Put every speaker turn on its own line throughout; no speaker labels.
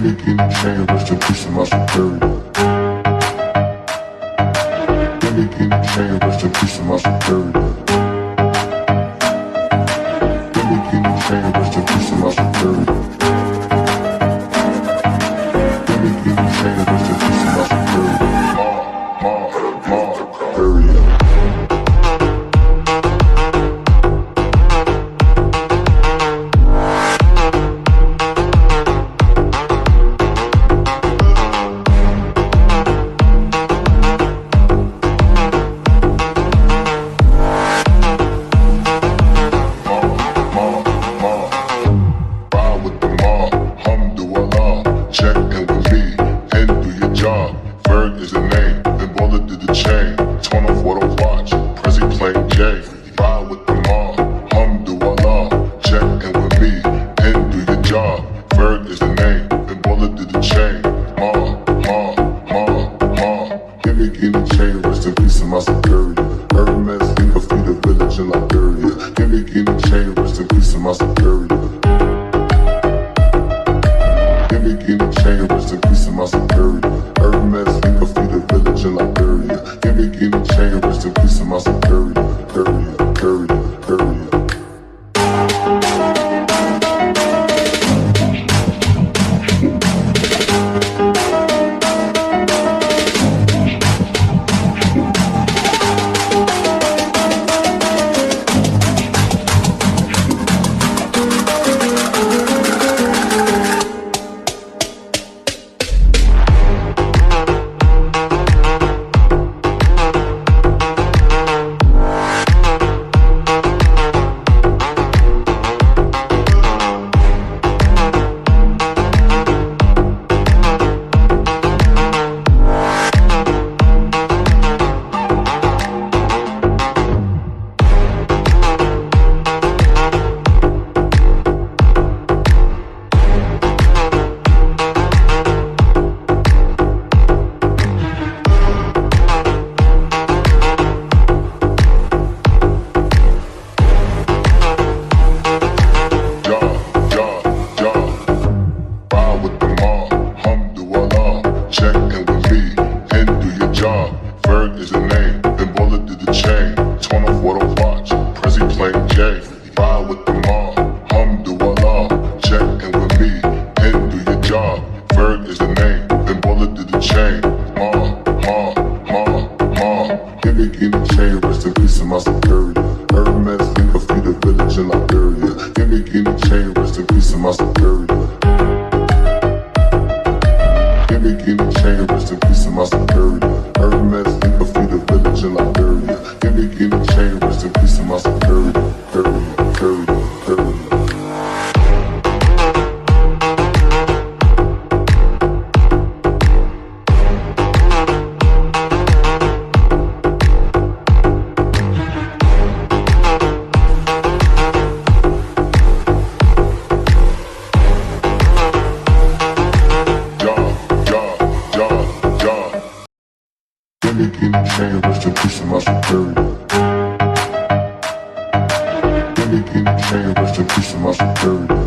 me guinea chain, rest in peace of my superior. Give me guinea chain, rest in peace of my superior. Give me guinea chain, rest in peace of my superior. Give me guinea chain, rest in peace of my superior. Superior.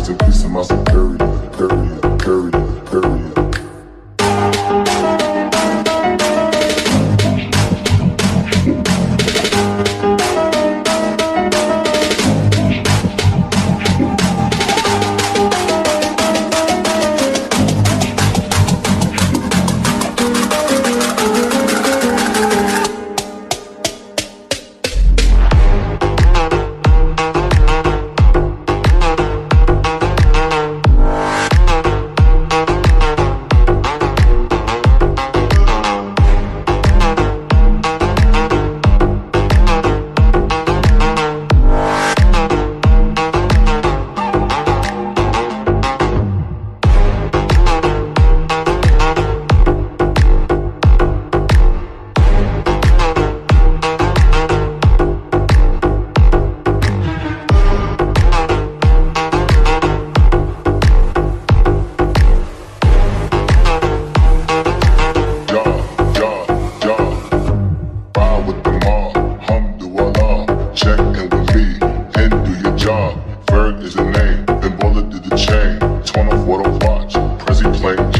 Rest in peace of my superior.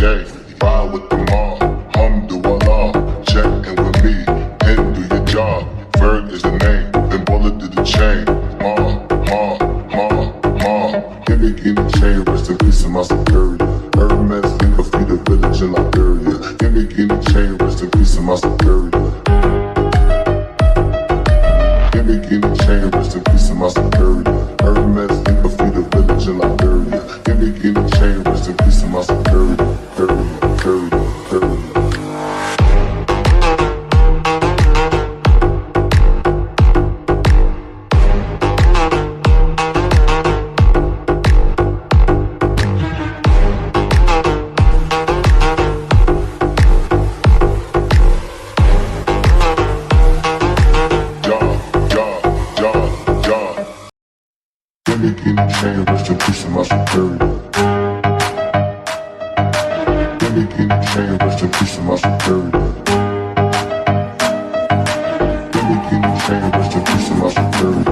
J. Ride with the mob, alhamdulillah. Check in with me, and do your job. Ferg is the name, then bullet to the chain. Give me the chain, rest in peace of my security. Hermes, think of feed the village in Liberia. Give me the chain, rest in peace of my security. Give me the chain, rest in peace of my security. Hermes, think of feed the village in Liberia. Give me the chain, rest in peace of my security. Curry. Give me the chain, rest in peace of my security. Give me the chain, rest in peace of my security. Give me the chain, rest in peace of my security.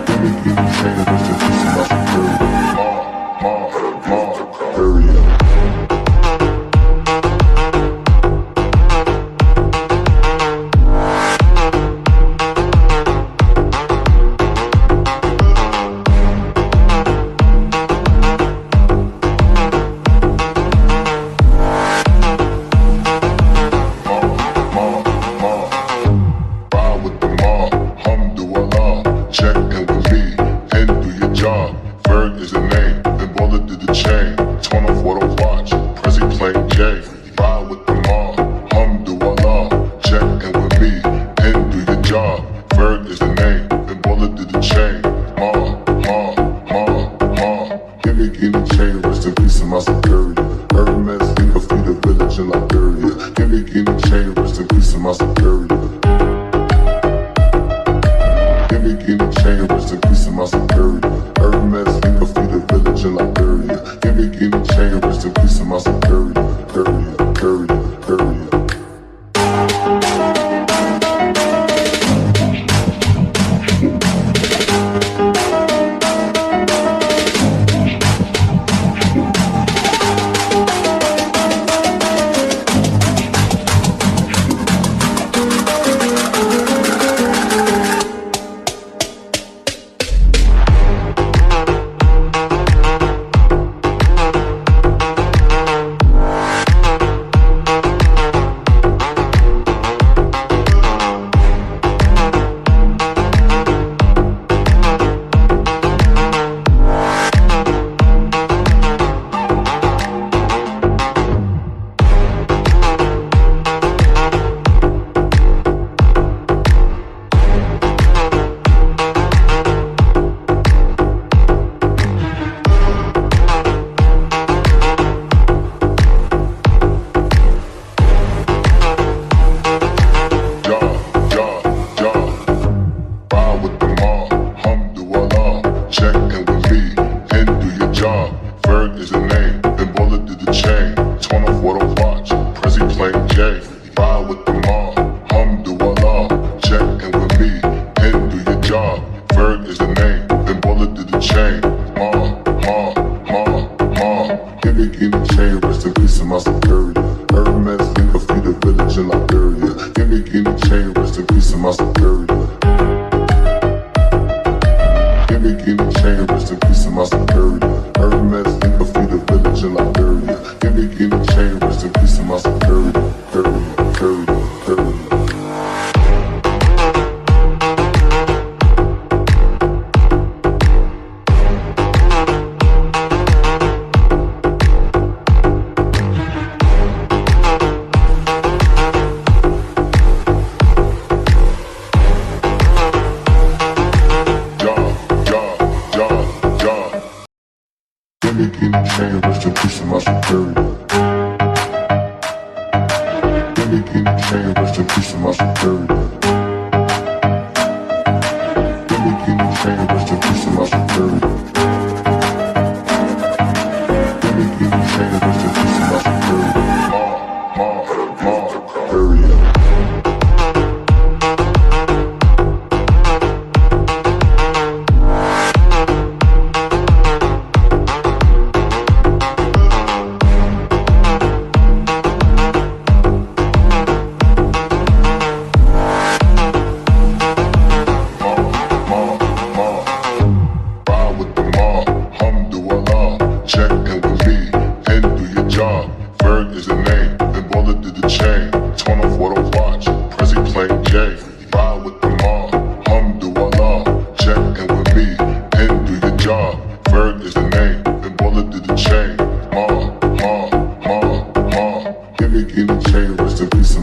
Give me the chain, rest in peace of my security. Hurry up. Check in with me and do your job. Ferg is the name, then bullet to the chain. Torn off what I watch, Prezi plain J. Ride with the mob, alhamdulillah. Check in with me and do your job. Ferg is the name, then bullet to the chain. Give me the chain, rest in peace of my security. Hermes, think of feed the village in Liberia. Give me the chain, rest in peace of my security. Give me the chain, rest in peace of my security. Hermes, think of feed the village in Liberia. Give me the chain, rest in peace of my security. Curry. Check in with me and do your job. Ferg is the name, then bullet to the chain. Torn off what I watch, Prezi plain J. Ride with the mob, alhamdulillah. Check in with me and do your job. Ferg is the name, then bullet to the chain. Give me the chain, rest in peace of my security. Hermes, think of feed the village in Liberia. Give me the chain, rest in peace of my security. Give me the chain, rest in peace of my security. Hermes, think of feed the village in Liberia. Give me the chain, rest in peace of my security. Curry. Give me the chain, rest in peace of my security. Give me the chain, rest in peace of my security. Give me the chain, rest in peace of my security. Give me the chain, rest in peace of my security. Hurry up.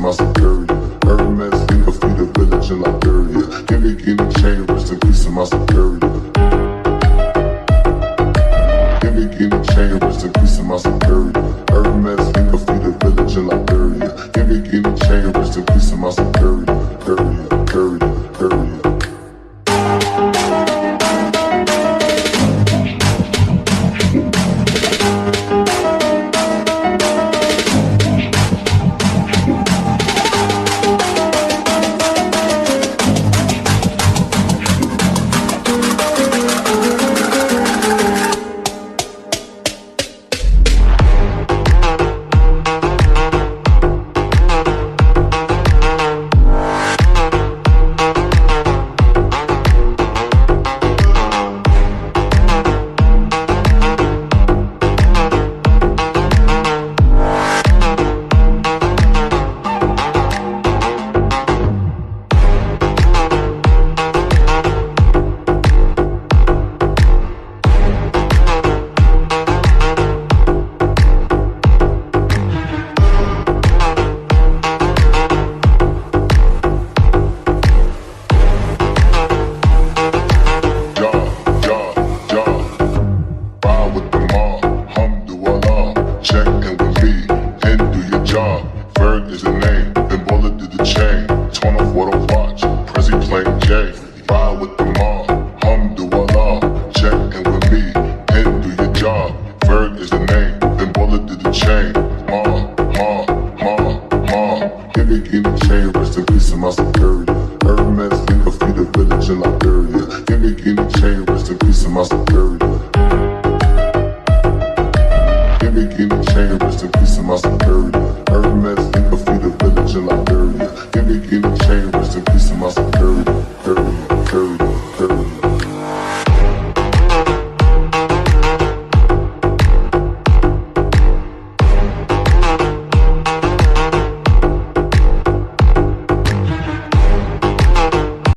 my superior. Hermes, think of feed a village in Liberia. Give me guinea chain, rest in peace of my superior. Give me guinea chain, rest in peace of my superior. Hermes, think of feed a village in Liberia. Give me guinea chain, rest in peace of my superior. Period, period, period. Ferg is the name, then Baller did the chain. Torn off what I watch, Prezi playing J. Ride with the mob, Alhamdulillah. Check in with me, and do your job. Ferg is the name, then Baller did the chain. Give me guinea chain, rest in peace of my superior. Hermes, think of feed a village in Liberia. Give me guinea chain, rest in peace of my superior. Give me guinea chain, rest in peace of my superior.